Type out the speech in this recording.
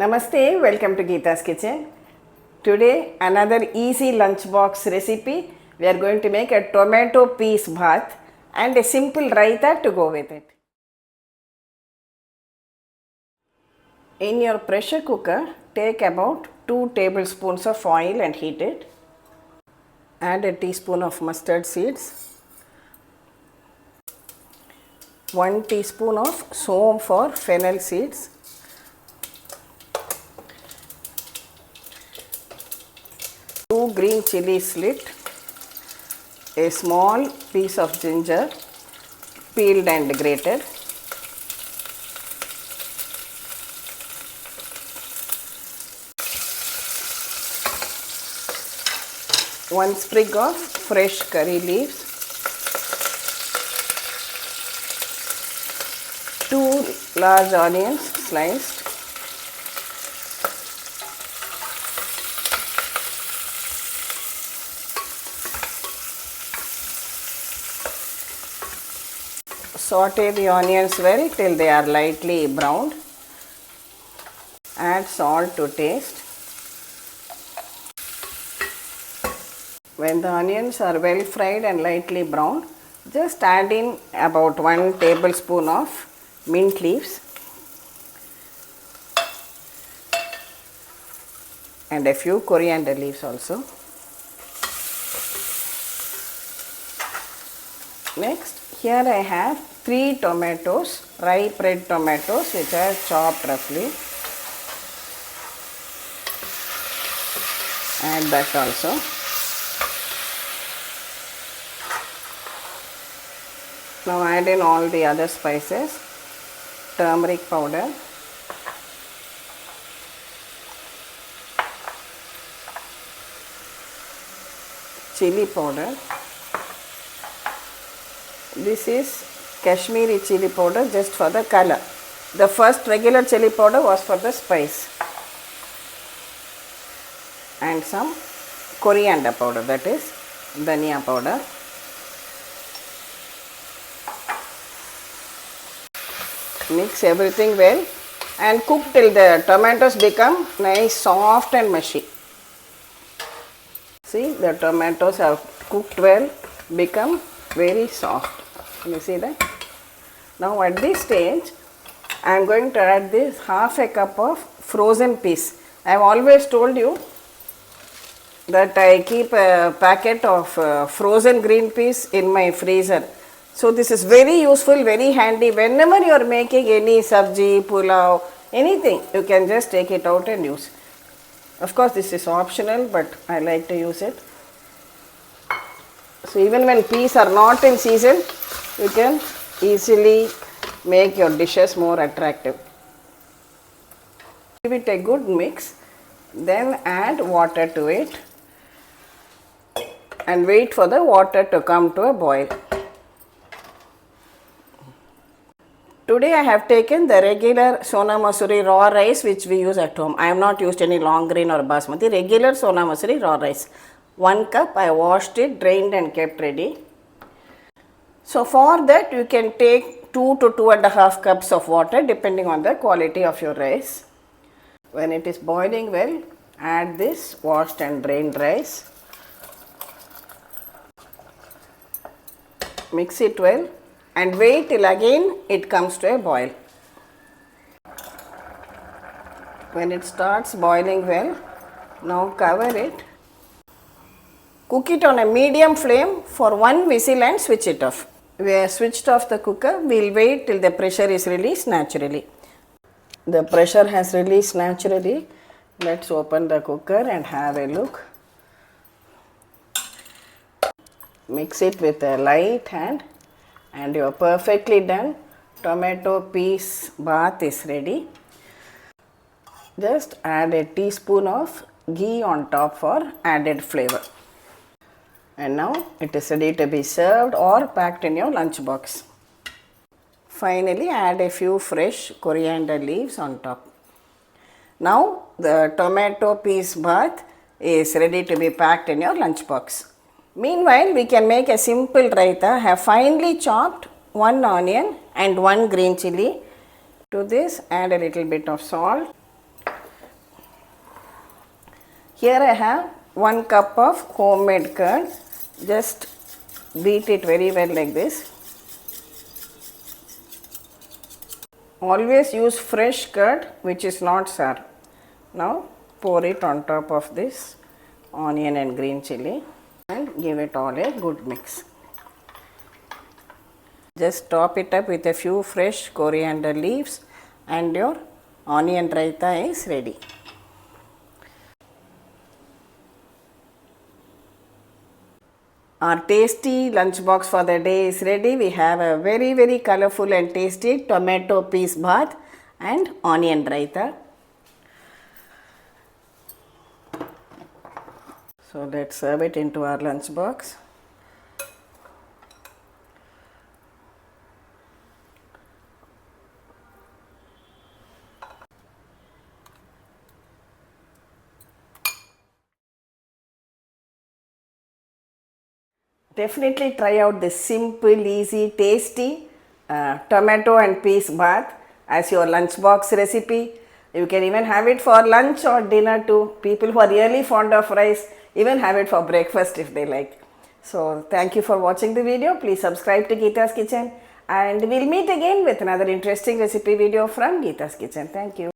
Namaste, welcome to Geeta's Kitchen. Today another easy lunchbox recipe. We are going to make a tomato peas bhaat and a simple raita to go with it. In your pressure cooker, take about 2 tablespoons of oil and heat it. Add a teaspoon of mustard seeds, 1 teaspoon of Saunf or fennel seeds, 2 green chilli slit, a small piece of ginger peeled and grated, one sprig of fresh curry leaves, 2 large onions sliced, saute the onions well till they are lightly browned. Add salt to taste. When the onions are well fried and lightly browned, just add in about 1 tablespoon of mint leaves and a few coriander leaves also. Next, here I have 3 tomatoes, ripe red tomatoes which I have chopped roughly. Add that also. Now add in all the other spices, turmeric powder, chilli powder. This is kashmiri chilli powder just for the color. The first regular chilli powder was for the spice. And some coriander powder, that is dhania powder. Mix everything well and cook till the tomatoes become nice, soft and mushy. See, the tomatoes have cooked well, become very soft. Can you see that? Now at this stage, I am going to add this half a cup of frozen peas. I have always told you that I keep a packet of frozen green peas in my freezer. So this is very useful, very handy. Whenever you are making any sabji, pulao, anything, you can just take it out and use. Of course, this is optional, but I like to use it. So even when peas are not in season, you can easily make your dishes more attractive. Give it a good mix, then add water to it and wait for the water to come to a boil. Today I have taken the regular Sona Masuri raw rice which we use at home. I have not used any long grain or basmati, regular Sona Masuri raw rice. 1 cup, I washed it, drained and kept ready. So for that you can take 2 to 2.5 cups of water depending on the quality of your rice. When it is boiling well, add this washed and drained rice. Mix it well and wait till again it comes to a boil. When it starts boiling well, now cover it. Cook it on a medium flame for 1 whistle and switch it off. We have switched off the cooker. We will wait till the pressure is released naturally. The pressure has released naturally. Let's open the cooker and have a look. Mix it with a light hand and you are perfectly done. Tomato peas bath is ready. Just add a teaspoon of ghee on top for added flavor. And now it is ready to be served or packed in your lunchbox. Finally, add a few fresh coriander leaves on top. Now the tomato peas bath is ready to be packed in your lunchbox. Meanwhile, we can make a simple raita. Have finely chopped 1 onion and 1 green chilli. To this, add a little bit of salt, Here I have 1 cup of homemade curd. Just beat it very well like this. Always use fresh curd which is not sour. Now pour it on top of this onion and green chilli and give it all a good mix. Just top it up with a few fresh coriander leaves and your onion raita is ready. Our tasty lunchbox for the day is ready. We have a very colorful and tasty tomato peas bath and onion raita. So let's serve it into our lunchbox. Definitely try out this simple, easy, tasty tomato and peas bath as your lunchbox recipe. You can even have it for lunch or dinner too. People who are really fond of rice even have it for breakfast if they like. So thank you for watching the video. Please subscribe to Geeta's Kitchen and we'll meet again with another interesting recipe video from Geeta's Kitchen. Thank you.